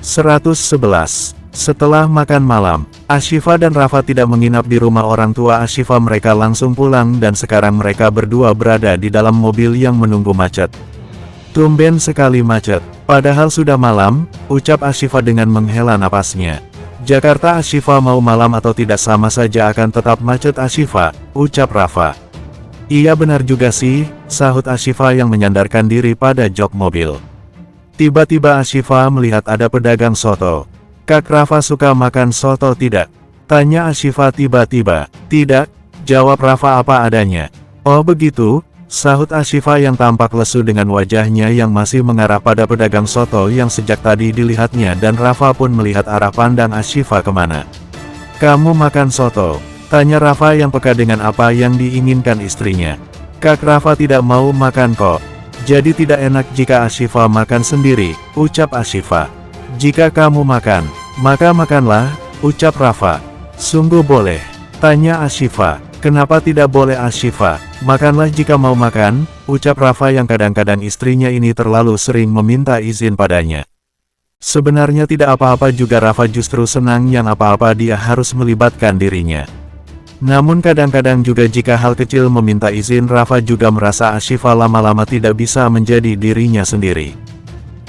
111. Setelah makan malam, Ashifa dan Rafa tidak menginap di rumah orang tua Ashifa, mereka langsung pulang dan sekarang mereka berdua berada di dalam mobil yang menunggu macet. Tumben sekali macet, padahal sudah malam, ucap Ashifa dengan menghela napasnya. Jakarta Ashifa mau malam atau tidak sama saja akan tetap macet Ashifa, ucap Rafa. Iya benar juga sih, sahut Ashifa yang menyandarkan diri pada jok mobil. Tiba-tiba Ashifa melihat ada pedagang soto. Kak Rafa suka makan soto tidak? Tanya Ashifa tiba-tiba. Tidak, jawab Rafa apa adanya. Oh begitu, sahut Ashifa yang tampak lesu dengan wajahnya yang masih mengarah pada pedagang soto yang sejak tadi dilihatnya, dan Rafa pun melihat arah pandang Ashifa kemana. Kamu makan soto? Tanya Rafa yang peka dengan apa yang diinginkan istrinya. Kak Rafa tidak mau makan kok. Jadi tidak enak jika Ashifa makan sendiri, ucap Ashifa. Jika kamu makan, maka makanlah, ucap Rafa. Sungguh boleh? Tanya Ashifa. Kenapa tidak boleh Ashifa? Makanlah jika mau makan, ucap Rafa yang kadang-kadang istrinya ini terlalu sering meminta izin padanya. Sebenarnya tidak apa-apa juga, Rafa justru senang yang apa-apa dia harus melibatkan dirinya. Namun kadang-kadang juga jika hal kecil meminta izin, Rafa juga merasa Ashifa lama-lama tidak bisa menjadi dirinya sendiri.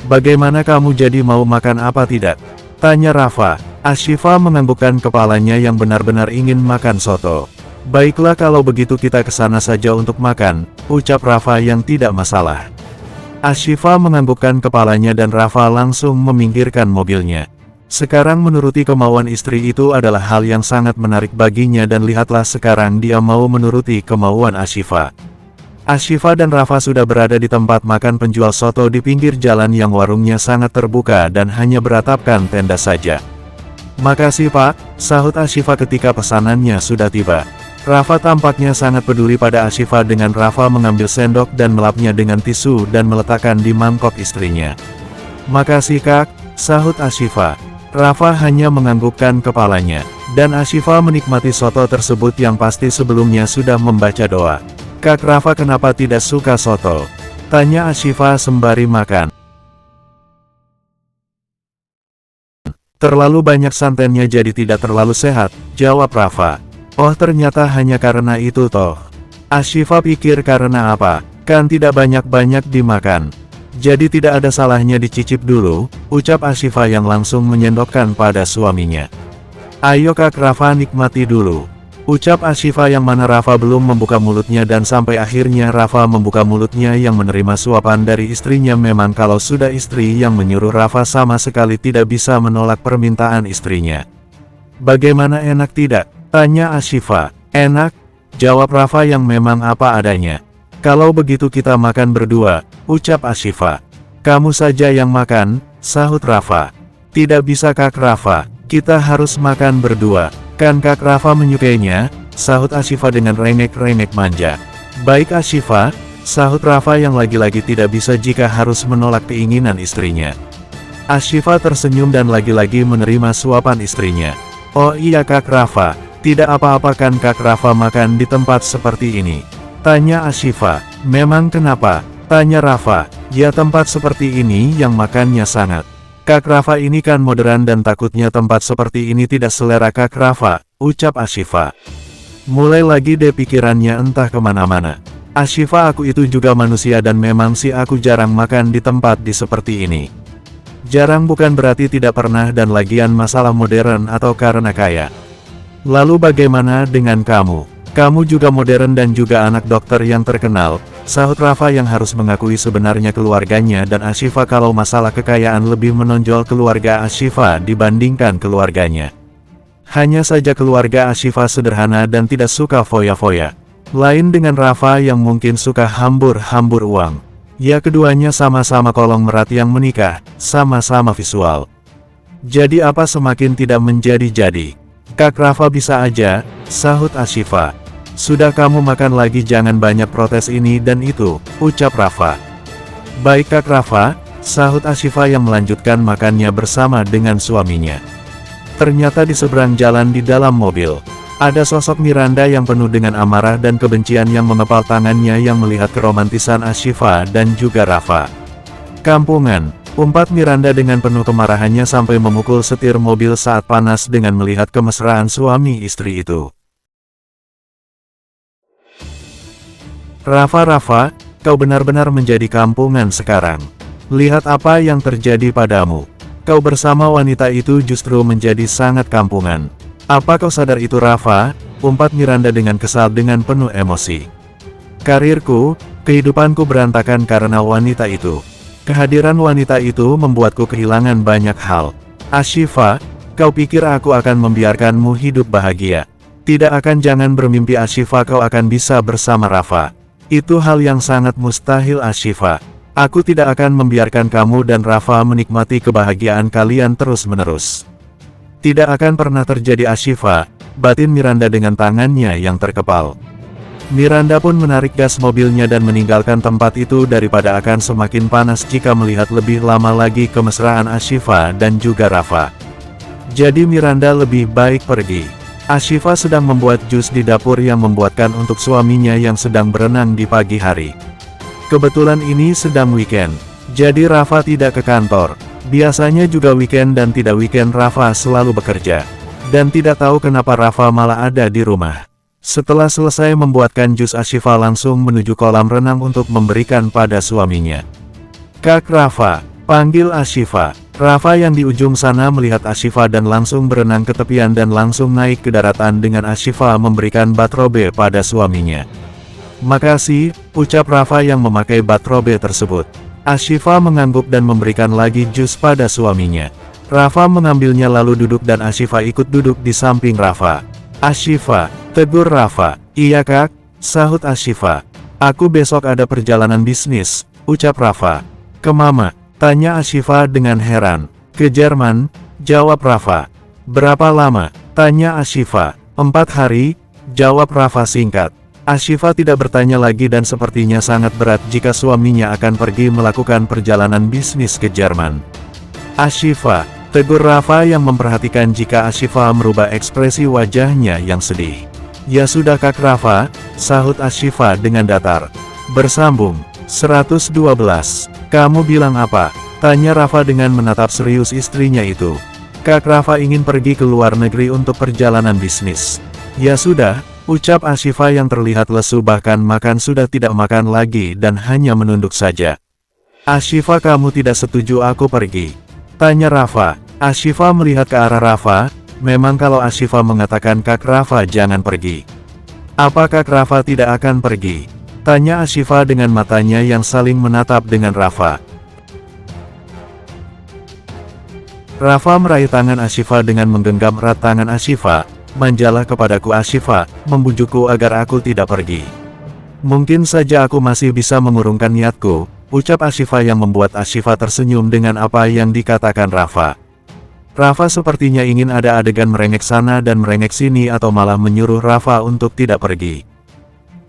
Bagaimana kamu jadi mau makan apa tidak? Tanya Rafa. Ashifa menganggukkan kepalanya yang benar-benar ingin makan soto. Baiklah kalau begitu kita ke sana saja untuk makan, ucap Rafa yang tidak masalah. Ashifa menganggukkan kepalanya dan Rafa langsung meminggirkan mobilnya. Sekarang menuruti kemauan istri itu adalah hal yang sangat menarik baginya, dan lihatlah sekarang dia mau menuruti kemauan Ashifa. Ashifa dan Rafa sudah berada di tempat makan penjual soto di pinggir jalan yang warungnya sangat terbuka dan hanya beratapkan tenda saja. Makasih Pak, sahut Ashifa ketika pesanannya sudah tiba. Rafa tampaknya sangat peduli pada Ashifa dengan Rafa mengambil sendok dan melapnya dengan tisu dan meletakkan di mangkok istrinya. Makasih Kak, sahut Ashifa. Rafa hanya menganggukkan kepalanya, dan Ashifa menikmati soto tersebut yang pasti sebelumnya sudah membaca doa. Kak Rafa kenapa tidak suka soto? Tanya Ashifa sembari makan. Terlalu banyak santannya jadi tidak terlalu sehat, jawab Rafa. Oh ternyata hanya karena itu toh. Ashifa pikir karena apa, kan tidak banyak-banyak dimakan. Jadi tidak ada salahnya dicicip dulu, ucap Ashifa yang langsung menyendokkan pada suaminya. Ayo Kak Rafa nikmati dulu, ucap Ashifa yang mana Rafa belum membuka mulutnya, dan sampai akhirnya Rafa membuka mulutnya yang menerima suapan dari istrinya. Memang kalau sudah istri yang menyuruh, Rafa sama sekali tidak bisa menolak permintaan istrinya. Bagaimana enak tidak? Tanya Ashifa. Enak, jawab Rafa yang memang apa adanya. Kalau begitu kita makan berdua, ucap Ashifa. Kamu saja yang makan, sahut Rafa. Tidak bisa Kak Rafa, kita harus makan berdua. Kan Kak Rafa menyukainya, sahut Ashifa dengan rengek-rengek manja. Baik Ashifa, sahut Rafa yang lagi-lagi tidak bisa jika harus menolak keinginan istrinya. Ashifa tersenyum dan lagi-lagi menerima suapan istrinya. Oh iya Kak Rafa, tidak apa-apa kan Kak Rafa makan di tempat seperti ini? Tanya Ashifa. Memang kenapa? Tanya Rafa. Ya tempat seperti ini yang makannya sangat. Kak Rafa ini kan modern dan takutnya tempat seperti ini tidak selera Kak Rafa, ucap Ashifa. Mulai lagi deh pikirannya entah kemana-mana. Ashifa aku itu juga manusia dan memang sih aku jarang makan di tempat di seperti ini. Jarang bukan berarti tidak pernah, dan lagian masalah modern atau karena kaya. Lalu bagaimana dengan kamu? Kamu juga modern dan juga anak dokter yang terkenal, sahut Rafa yang harus mengakui sebenarnya keluarganya dan Ashifa kalau masalah kekayaan lebih menonjol keluarga Ashifa dibandingkan keluarganya. Hanya saja keluarga Ashifa sederhana dan tidak suka foya-foya. Lain dengan Rafa yang mungkin suka hambur-hambur uang. Ya keduanya sama-sama kolong merat yang menikah, sama-sama visual. Jadi apa semakin tidak menjadi-jadi? Kak Rafa bisa aja, sahut Ashifa. Sudah kamu makan lagi, jangan banyak protes ini dan itu, ucap Rafa. Baik Kak Rafa, sahut Ashifa yang melanjutkan makannya bersama dengan suaminya. Ternyata di seberang jalan di dalam mobil, ada sosok Miranda yang penuh dengan amarah dan kebencian yang mengepal tangannya yang melihat keromantisan Ashifa dan juga Rafa. Kampungan, Umpat Miranda dengan penuh kemarahannya sampai memukul setir mobil saat panas dengan melihat kemesraan suami istri itu. Rafa, kau benar-benar menjadi kampungan sekarang. Lihat apa yang terjadi padamu. Kau bersama wanita itu justru menjadi sangat kampungan. Apa kau sadar itu Rafa? Umpat Miranda dengan kesal dengan penuh emosi. Karirku, kehidupanku berantakan karena wanita itu. Kehadiran wanita itu membuatku kehilangan banyak hal. Ashifa, kau pikir aku akan membiarkanmu hidup bahagia? Tidak akan, jangan bermimpi Ashifa kau akan bisa bersama Rafa. Itu hal yang sangat mustahil Ashifa. Aku tidak akan membiarkan kamu dan Rafa menikmati kebahagiaan kalian terus-menerus. Tidak akan pernah terjadi Ashifa, batin Miranda dengan tangannya yang terkepal. Miranda pun menarik gas mobilnya dan meninggalkan tempat itu daripada akan semakin panas jika melihat lebih lama lagi kemesraan Ashifa dan juga Rafa. Jadi Miranda lebih baik pergi. Ashifa sedang membuat jus di dapur yang membuatkan untuk suaminya yang sedang berenang di pagi hari. Kebetulan ini sedang weekend, jadi Rafa tidak ke kantor. Biasanya juga weekend dan tidak weekend Rafa selalu bekerja. Dan tidak tahu kenapa Rafa malah ada di rumah. Setelah selesai membuatkan jus, Ashifa langsung menuju kolam renang untuk memberikan pada suaminya. Kak Rafa, panggil Ashifa. Rafa yang di ujung sana melihat Ashifa dan langsung berenang ke tepian dan langsung naik ke daratan dengan Ashifa memberikan batrobe pada suaminya. Makasih, ucap Rafa yang memakai batrobe tersebut. Ashifa mengangguk dan memberikan lagi jus pada suaminya. Rafa mengambilnya lalu duduk dan Ashifa ikut duduk di samping Rafa. Ashifa, tegur Rafa. Iya kak, sahut Ashifa. Aku besok ada perjalanan bisnis, ucap Rafa. Kemana? Tanya Ashifa dengan heran. Ke Jerman, jawab Rafa. Berapa lama? Tanya Ashifa. 4 hari, jawab Rafa singkat. Ashifa tidak bertanya lagi dan sepertinya sangat berat jika suaminya akan pergi melakukan perjalanan bisnis ke Jerman. Ashifa, tegur Rafa yang memperhatikan jika Ashifa merubah ekspresi wajahnya yang sedih. Ya sudah kak Rafa, sahut Ashifa dengan datar. Bersambung, 112. Kamu bilang apa? Tanya Rafa dengan menatap serius istrinya itu. Kak Rafa ingin pergi ke luar negeri untuk perjalanan bisnis. Ya sudah, ucap Ashifa yang terlihat lesu bahkan makan sudah tidak makan lagi dan hanya menunduk saja. Ashifa kamu tidak setuju aku pergi? Tanya Rafa. Ashifa melihat ke arah Rafa. Memang kalau Ashifa mengatakan Kak Rafa jangan pergi. Apa Kak Rafa tidak akan pergi? Tanya Ashifa dengan matanya yang saling menatap dengan Rafa. Rafa meraih tangan Ashifa dengan menggenggam erat tangan Ashifa. Manjalah kepadaku Ashifa, membujukku agar aku tidak pergi. Mungkin saja aku masih bisa mengurungkan niatku, ucap Ashifa yang membuat Ashifa tersenyum dengan apa yang dikatakan Rafa. Rafa sepertinya ingin ada adegan merengek sana dan merengek sini atau malah menyuruh Rafa untuk tidak pergi.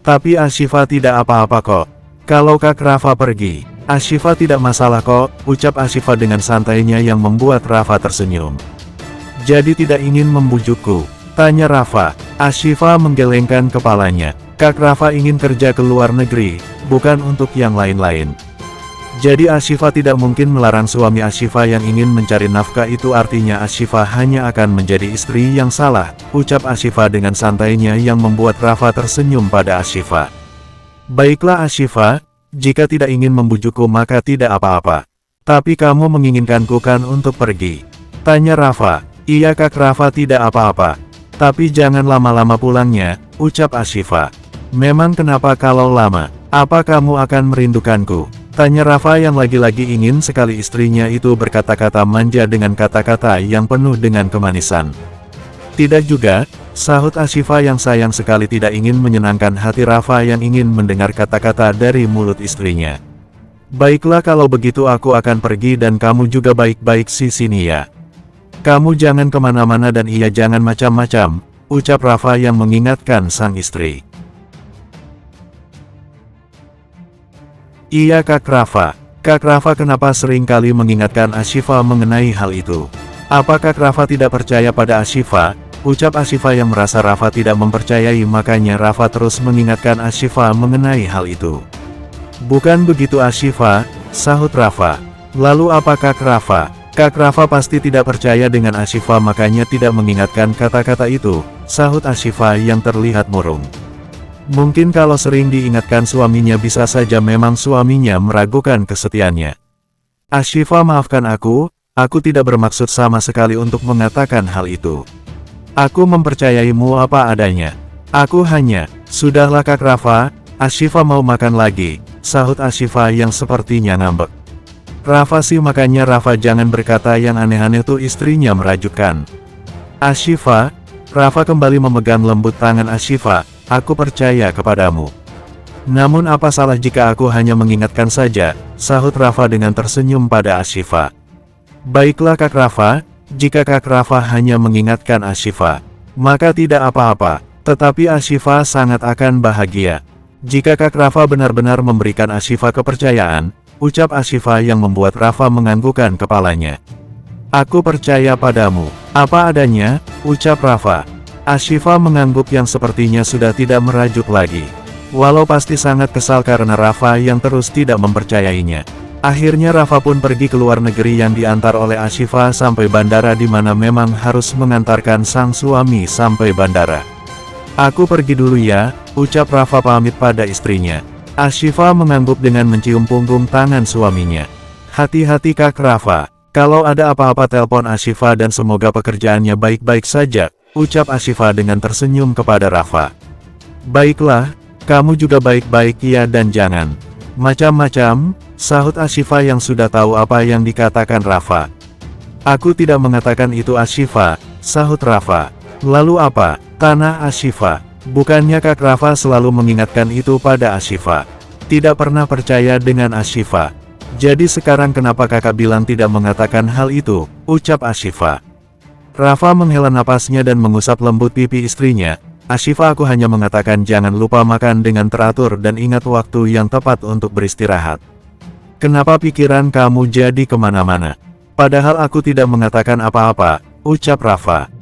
Tapi Ashifa tidak apa-apa kok. Kalau Kak Rafa pergi, Ashifa tidak masalah kok, ucap Ashifa dengan santainya yang membuat Rafa tersenyum. Jadi tidak ingin membujukku? Tanya Rafa. Ashifa menggelengkan kepalanya. Kak Rafa ingin kerja ke luar negeri, bukan untuk yang lain-lain. Jadi Ashifa tidak mungkin melarang suami Ashifa yang ingin mencari nafkah, itu artinya Ashifa hanya akan menjadi istri yang salah, ucap Ashifa dengan santainya yang membuat Rafa tersenyum pada Ashifa. Baiklah Ashifa, jika tidak ingin membujukku maka tidak apa-apa. Tapi kamu menginginkanku kan untuk pergi? Tanya Rafa. Iya Kak Rafa tidak apa-apa. Tapi jangan lama-lama pulangnya, ucap Ashifa. Memang kenapa kalau lama? Apa kamu akan merindukanku? Tanya Rafa yang lagi-lagi ingin sekali istrinya itu berkata-kata manja dengan kata-kata yang penuh dengan kemanisan. Tidak juga, sahut Ashifa yang sayang sekali tidak ingin menyenangkan hati Rafa yang ingin mendengar kata-kata dari mulut istrinya. Baiklah kalau begitu aku akan pergi dan kamu juga baik-baik sini ya. Kamu jangan kemana-mana dan iya jangan macam-macam, ucap Rafa yang mengingatkan sang istri. Iya Kak Rafa. Kak Rafa kenapa sering kali mengingatkan Ashifa mengenai hal itu? Apa Kak Rafa tidak percaya pada Ashifa? Ucap Ashifa yang merasa Rafa tidak mempercayai, makanya Rafa terus mengingatkan Ashifa mengenai hal itu. Bukan begitu Ashifa, sahut Rafa. Lalu apa Kak Rafa? Kak Rafa pasti tidak percaya dengan Ashifa makanya tidak mengingatkan kata-kata itu, sahut Ashifa yang terlihat murung. Mungkin kalau sering diingatkan suaminya bisa saja memang suaminya meragukan kesetiaannya. Ashifa maafkan aku tidak bermaksud sama sekali untuk mengatakan hal itu. Aku mempercayaimu apa adanya. Aku hanya, sudahlah Kak Rafa, Ashifa mau makan lagi, sahut Ashifa yang sepertinya ngambek. Rafa sih makanya Rafa jangan berkata yang aneh-aneh tuh istrinya merajukkan. Ashifa, Rafa kembali memegang lembut tangan Ashifa, aku percaya kepadamu. Namun apa salah jika aku hanya mengingatkan saja, sahut Rafa dengan tersenyum pada Ashifa. Baiklah Kak Rafa, jika Kak Rafa hanya mengingatkan Ashifa, maka tidak apa-apa, tetapi Ashifa sangat akan bahagia. Jika Kak Rafa benar-benar memberikan Ashifa kepercayaan, ucap Ashifa yang membuat Rafa menganggukkan kepalanya. Aku percaya padamu, apa adanya, ucap Rafa. Ashifa mengangguk yang sepertinya sudah tidak merajuk lagi. Walau pasti sangat kesal karena Rafa yang terus tidak mempercayainya. Akhirnya Rafa pun pergi ke luar negeri yang diantar oleh Ashifa sampai bandara di mana memang harus mengantarkan sang suami sampai bandara. Aku pergi dulu ya, ucap Rafa pamit pada istrinya. Ashifa mengangguk dengan mencium punggung tangan suaminya. Hati-hati Kak Rafa, kalau ada apa-apa telepon Ashifa dan semoga pekerjaannya baik-baik saja, ucap Ashifa dengan tersenyum kepada Rafa. Baiklah, kamu juga baik-baik ya dan jangan macam-macam, sahut Ashifa yang sudah tahu apa yang dikatakan Rafa. Aku tidak mengatakan itu Ashifa, sahut Rafa. Lalu apa, tanah Ashifa? Bukannya Kak Rafa selalu mengingatkan itu pada Ashifa. Tidak pernah percaya dengan Ashifa. Jadi sekarang kenapa kakak bilang tidak mengatakan hal itu, ucap Ashifa. Rafa menghela napasnya dan mengusap lembut pipi istrinya. Ashifa aku hanya mengatakan jangan lupa makan dengan teratur dan ingat waktu yang tepat untuk beristirahat. Kenapa pikiran kamu jadi kemana-mana? Padahal aku tidak mengatakan apa-apa, ucap Rafa.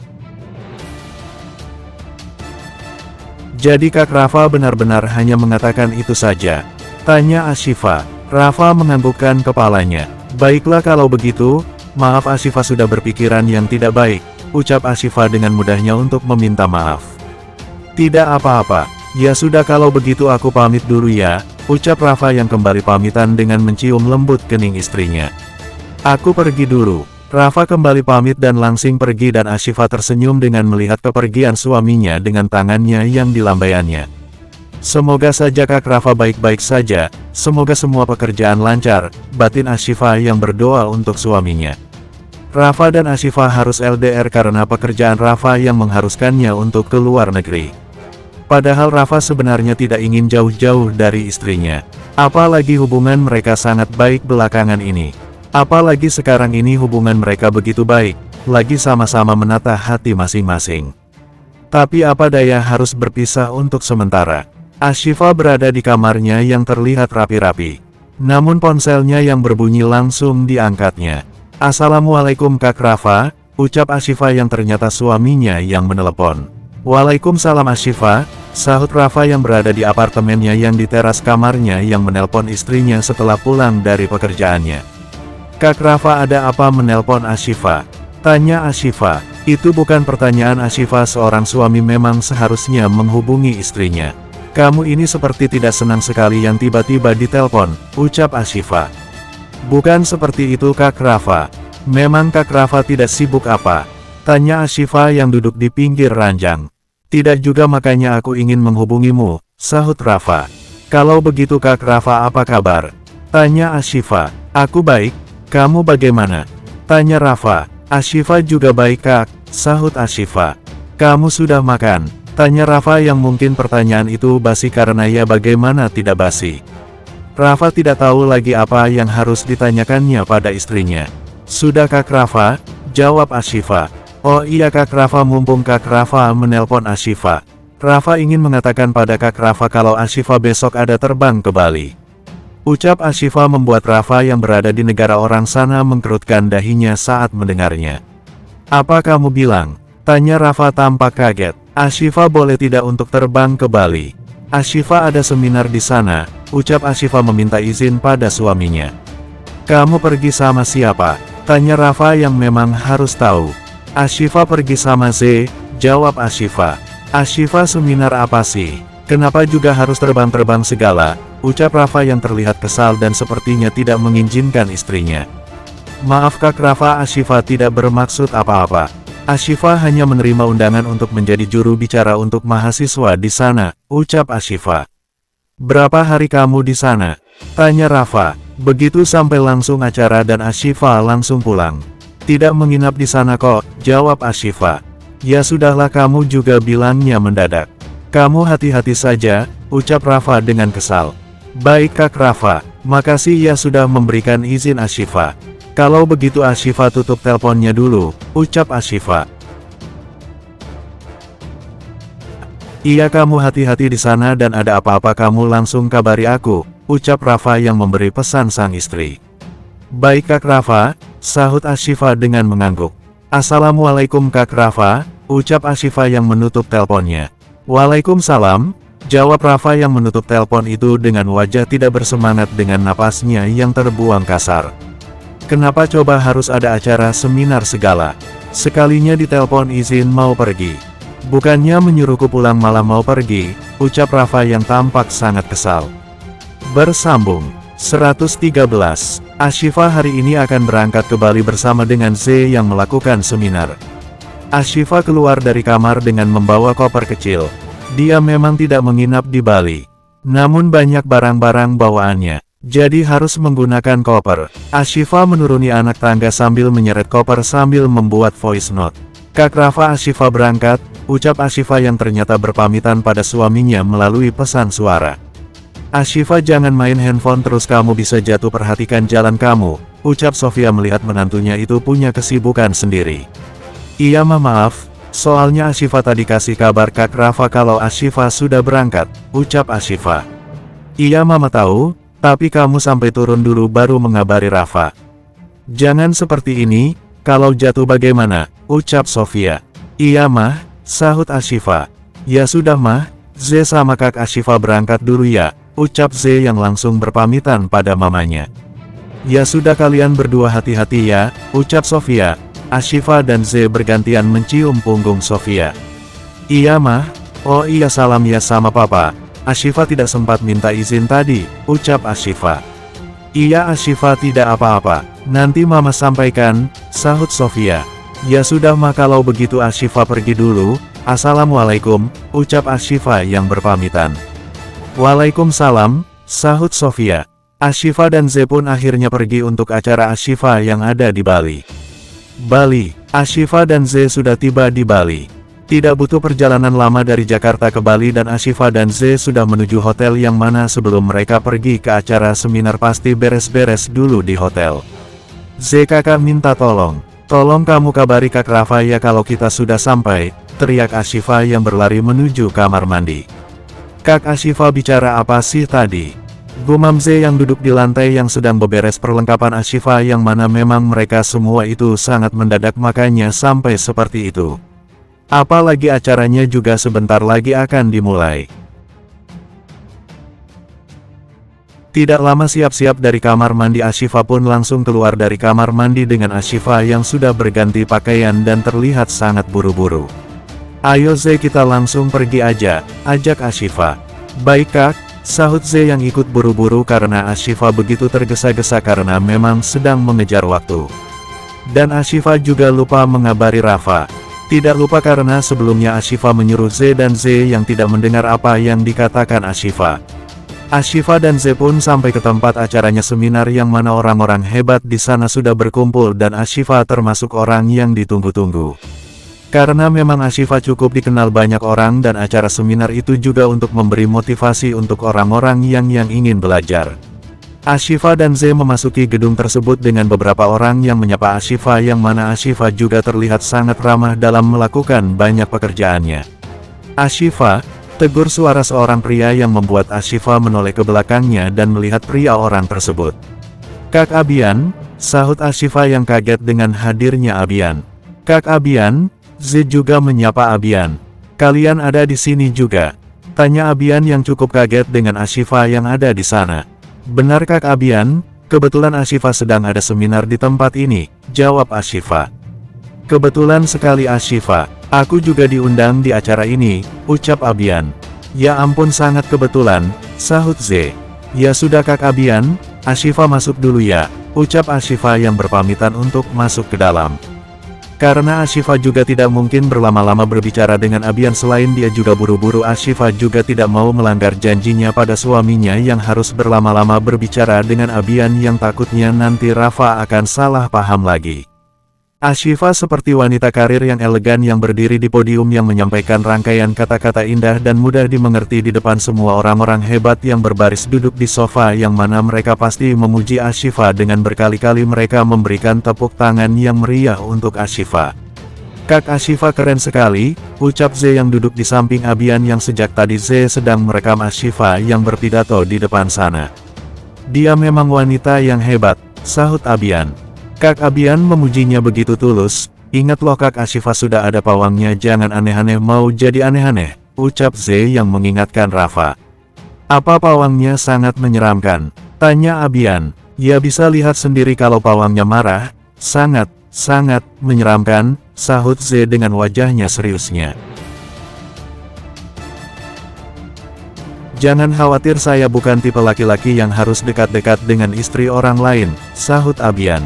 Jadi Kak Rafa benar-benar hanya mengatakan itu saja? Tanya Ashifa. Rafa menganggukkan kepalanya. Baiklah kalau begitu, maaf Ashifa sudah berpikiran yang tidak baik, ucap Ashifa dengan mudahnya untuk meminta maaf. Tidak apa-apa, ya sudah kalau begitu aku pamit dulu ya, ucap Rafa yang kembali pamitan dengan mencium lembut kening istrinya. Aku pergi dulu. Rafa kembali pamit dan langsing pergi dan Ashifa tersenyum dengan melihat kepergian suaminya dengan tangannya yang dilambaiannya. Semoga saja Kak Rafa baik-baik saja, semoga semua pekerjaan lancar, batin Ashifa yang berdoa untuk suaminya. Rafa dan Ashifa harus LDR karena pekerjaan Rafa yang mengharuskannya untuk keluar negeri. Padahal Rafa sebenarnya tidak ingin jauh-jauh dari istrinya. Apalagi hubungan mereka sangat baik belakangan ini. Apalagi sekarang ini hubungan mereka begitu baik, lagi sama-sama menata hati masing-masing. Tapi apa daya harus berpisah untuk sementara. Ashifa berada di kamarnya yang terlihat rapi-rapi. Namun ponselnya yang berbunyi langsung diangkatnya. Assalamualaikum Kak Rafa, ucap Ashifa yang ternyata suaminya yang menelepon. Waalaikumsalam Ashifa, sahut Rafa yang berada di apartemennya yang di teras kamarnya yang menelpon istrinya setelah pulang dari pekerjaannya. Kak Rafa ada apa menelpon Ashifa? Tanya Ashifa. Itu bukan pertanyaan Ashifa, seorang suami memang seharusnya menghubungi istrinya. Kamu ini seperti tidak senang sekali yang tiba-tiba ditelepon, ucap Ashifa. Bukan seperti itu Kak Rafa. Memang Kak Rafa tidak sibuk apa? Tanya Ashifa yang duduk di pinggir ranjang. Tidak juga makanya aku ingin menghubungimu, sahut Rafa. Kalau begitu Kak Rafa apa kabar? Tanya Ashifa. Aku baik, kamu bagaimana? Tanya Rafa. Ashifa juga baik Kak, sahut Ashifa. Kamu sudah makan? Tanya Rafa yang mungkin pertanyaan itu basi karena ya bagaimana tidak basi. Rafa tidak tahu lagi apa yang harus ditanyakannya pada istrinya. Sudah Kak Rafa, jawab Ashifa. Oh iya Kak Rafa, mumpung Kak Rafa menelpon Ashifa. Rafa ingin mengatakan pada Kak Rafa kalau Ashifa besok ada terbang ke Bali. Ucap Ashifa membuat Rafa yang berada di negara orang sana mengkerutkan dahinya saat mendengarnya. Apa kamu bilang? Tanya Rafa tampak kaget. Ashifa boleh tidak untuk terbang ke Bali? Ashifa ada seminar di sana, ucap Ashifa meminta izin pada suaminya. Kamu pergi sama siapa? Tanya Rafa yang memang harus tahu. Ashifa pergi sama Z, jawab Ashifa. Ashifa seminar apa sih? Kenapa juga harus terbang-terbang segala? Ucap Rafa yang terlihat kesal dan sepertinya tidak mengizinkan istrinya. Maaf Kak Rafa, Ashifa tidak bermaksud apa-apa. Ashifa hanya menerima undangan untuk menjadi juru bicara untuk mahasiswa di sana, ucap Ashifa. Berapa hari kamu di sana? Tanya Rafa. Begitu sampai langsung acara dan Ashifa langsung pulang. Tidak menginap di sana kok, jawab Ashifa. Ya sudahlah, kamu juga bilangnya mendadak. Kamu hati-hati saja, ucap Rafa dengan kesal. Baik Kak Rafa, makasih ya sudah memberikan izin Ashifa. Kalau begitu Ashifa tutup teleponnya dulu, ucap Ashifa. Iya kamu hati-hati di sana dan ada apa-apa kamu langsung kabari aku, ucap Rafa yang memberi pesan sang istri. Baik Kak Rafa, sahut Ashifa dengan mengangguk. Assalamualaikum Kak Rafa, ucap Ashifa yang menutup teleponnya. Waalaikumsalam, jawab Rafa yang menutup telepon itu dengan wajah tidak bersemangat dengan napasnya yang terbuang kasar. Kenapa coba harus ada acara seminar segala? Sekalinya ditelepon izin mau pergi. Bukannya menyuruhku pulang malah mau pergi, ucap Rafa yang tampak sangat kesal. Bersambung 113. Ashifa hari ini akan berangkat ke Bali bersama dengan Z yang melakukan seminar. Ashifa keluar dari kamar dengan membawa koper kecil. Dia memang tidak menginap di Bali. Namun banyak barang-barang bawaannya, jadi harus menggunakan koper. Ashifa menuruni anak tangga sambil menyeret koper sambil membuat voice note. Kak Rafa, Ashifa berangkat, ucap Ashifa yang ternyata berpamitan pada suaminya melalui pesan suara. Ashifa jangan main handphone terus, kamu bisa jatuh, perhatikan jalan kamu, ucap Sofia melihat menantunya itu punya kesibukan sendiri. Iya Ma, maaf, soalnya Ashifa tadi kasih kabar Kak Rafa kalau Ashifa sudah berangkat, ucap Ashifa. Iya Mama tahu, tapi kamu sampai turun dulu baru mengabari Rafa. Jangan seperti ini, kalau jatuh bagaimana, ucap Sofia. Iya Mah, sahut Ashifa. Ya sudah Mah, Z sama Kak Ashifa berangkat dulu ya, ucap Z yang langsung berpamitan pada mamanya. Ya sudah kalian berdua hati-hati ya, ucap Sofia. Ashifa dan Z bergantian mencium punggung Sofia. Iya Mah, oh iya salam ya sama Papa. Ashifa tidak sempat minta izin tadi, ucap Ashifa. Iya Ashifa tidak apa-apa, nanti Mama sampaikan, sahut Sofia. Ya sudah Mah kalau begitu Ashifa pergi dulu, Assalamualaikum, ucap Ashifa yang berpamitan. Waalaikumsalam, sahut Sofia. Ashifa dan Z pun akhirnya pergi untuk acara Ashifa yang ada di Bali. Bali, Ashifa dan Z sudah tiba di Bali. Tidak butuh perjalanan lama dari Jakarta ke Bali dan Ashifa dan Z sudah menuju hotel yang mana sebelum mereka pergi ke acara seminar pasti beres-beres dulu di hotel. Z kakak minta tolong kamu kabari Kak Rafa ya kalau kita sudah sampai, teriak Ashifa yang berlari menuju kamar mandi. Kak Ashifa bicara apa sih tadi? Gumam Z yang duduk di lantai yang sedang beberes perlengkapan Ashifa yang mana memang mereka semua itu sangat mendadak makanya sampai seperti itu. Apalagi acaranya juga sebentar lagi akan dimulai. Tidak lama siap-siap dari kamar mandi Ashifa pun langsung keluar dari kamar mandi dengan Ashifa yang sudah berganti pakaian dan terlihat sangat buru-buru. Ayo Z kita langsung pergi aja, ajak Ashifa. Baik Kak, sahut Z yang ikut buru-buru karena Ashifa begitu tergesa-gesa karena memang sedang mengejar waktu. Dan Ashifa juga lupa mengabari Rafa. Tidak lupa karena sebelumnya Ashifa menyuruh Z dan Z yang tidak mendengar apa yang dikatakan Ashifa. Ashifa dan Z pun sampai ke tempat acaranya seminar yang mana orang-orang hebat di sana sudah berkumpul dan Ashifa termasuk orang yang ditunggu-tunggu. Karena memang Ashifa cukup dikenal banyak orang dan acara seminar itu juga untuk memberi motivasi untuk orang-orang yang ingin belajar. Ashifa dan Z memasuki gedung tersebut dengan beberapa orang yang menyapa Ashifa yang mana Ashifa juga terlihat sangat ramah dalam melakukan banyak pekerjaannya. Ashifa, tegur suara seorang pria yang membuat Ashifa menoleh ke belakangnya dan melihat pria orang tersebut. Kak Abian, sahut Ashifa yang kaget dengan hadirnya Abian. Kak Abian, Z juga menyapa Abian. Kalian ada di sini juga? Tanya Abian yang cukup kaget dengan Ashifa yang ada di sana. Benar Kak Abian, Kebetulan Ashifa sedang ada seminar di tempat ini, jawab Ashifa. Kebetulan sekali Ashifa, aku juga diundang di acara ini, ucap Abian. Ya ampun sangat kebetulan, sahut Z. Ya sudah Kak Abian, Ashifa masuk dulu ya, ucap Ashifa yang berpamitan untuk masuk ke dalam. Karena Ashifa juga tidak mungkin berlama-lama berbicara dengan Abian selain dia juga buru-buru, Ashifa juga tidak mau melanggar janjinya pada suaminya yang harus berlama-lama berbicara dengan Abian yang takutnya nanti Rafa akan salah paham lagi. Ashifa seperti wanita karir yang elegan yang berdiri di podium yang menyampaikan rangkaian kata-kata indah dan mudah dimengerti di depan semua orang-orang hebat yang berbaris duduk di sofa yang mana mereka pasti memuji Ashifa dengan berkali-kali mereka memberikan tepuk tangan yang meriah untuk Ashifa. Kak Ashifa keren sekali, ucap Z yang duduk di samping Abian yang sejak tadi Z sedang merekam Ashifa yang berpidato di depan sana. Dia memang wanita yang hebat, sahut Abian. Kak Abian memujinya begitu tulus, ingat loh Kak Ashifa sudah ada pawangnya jangan aneh-aneh mau jadi aneh-aneh, ucap Z yang mengingatkan Rafa. Apa pawangnya sangat menyeramkan? Tanya Abian. Ya bisa lihat sendiri kalau pawangnya marah, sangat menyeramkan, sahut Z dengan wajahnya seriusnya. Jangan khawatir saya bukan tipe laki-laki yang harus dekat-dekat dengan istri orang lain, sahut Abian.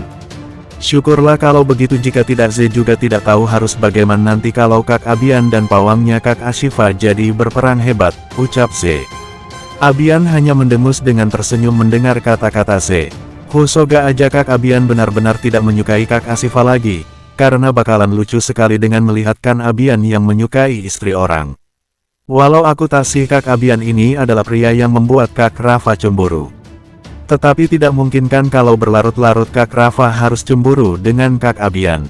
Syukurlah kalau begitu jika tidak Z juga tidak tahu harus bagaimana nanti kalau Kak Abian dan pawangnya Kak Ashifa jadi berperang hebat, ucap Z. Abian hanya mendengus dengan tersenyum mendengar kata-kata Z. Hosoga aja Kak Abian benar-benar tidak menyukai Kak Ashifa lagi, karena bakalan lucu sekali dengan melihat Kak Abian yang menyukai istri orang. Walau aku tak sih Kak Abian ini adalah pria yang membuat Kak Rafa cemburu. Tetapi tidak mungkin kan kalau berlarut-larut Kak Rafa harus cemburu dengan Kak Abian.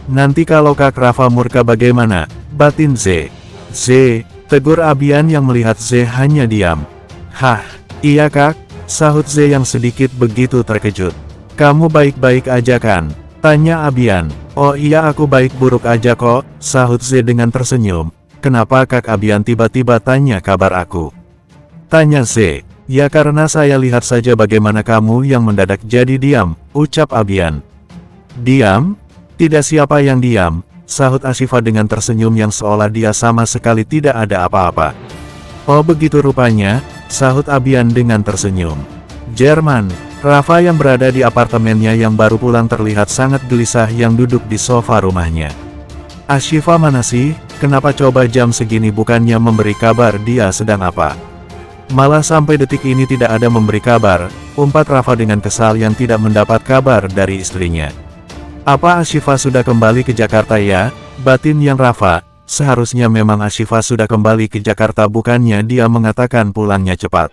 Nanti kalau Kak Rafa murka bagaimana? Batin Z. Z, tegur Abian yang melihat Z hanya diam. Hah, iya Kak, sahut Z yang sedikit begitu terkejut. Kamu baik-baik aja kan? Tanya Abian. Oh iya aku baik buruk aja kok, sahut Z dengan tersenyum. Kenapa Kak Abian tiba-tiba tanya kabar aku? Tanya Z. Ya karena saya lihat saja bagaimana kamu yang mendadak jadi diam, ucap Abian. Diam? Tidak siapa yang diam, sahut Ashifa dengan tersenyum yang seolah dia sama sekali tidak ada apa-apa. Oh begitu rupanya, sahut Abian dengan tersenyum. Jerman, Rafa yang berada di apartemennya yang baru pulang terlihat sangat gelisah yang duduk di sofa rumahnya. Ashifa mana sih, kenapa coba jam segini bukannya memberi kabar dia sedang apa? Malah sampai detik ini tidak ada memberi kabar, umpat Rafa dengan kesal yang tidak mendapat kabar dari istrinya. Apa Ashifa sudah kembali ke Jakarta ya? Batin yang Rafa, seharusnya memang Ashifa sudah kembali ke Jakarta bukannya dia mengatakan pulangnya cepat.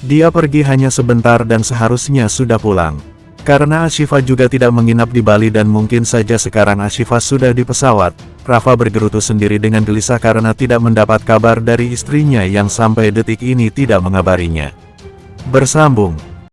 Dia pergi hanya sebentar dan seharusnya sudah pulang. Karena Ashifa juga tidak menginap di Bali dan mungkin saja sekarang Ashifa sudah di pesawat, Rafa bergerutu sendiri dengan gelisah karena tidak mendapat kabar dari istrinya yang sampai detik ini tidak mengabarinya. Bersambung.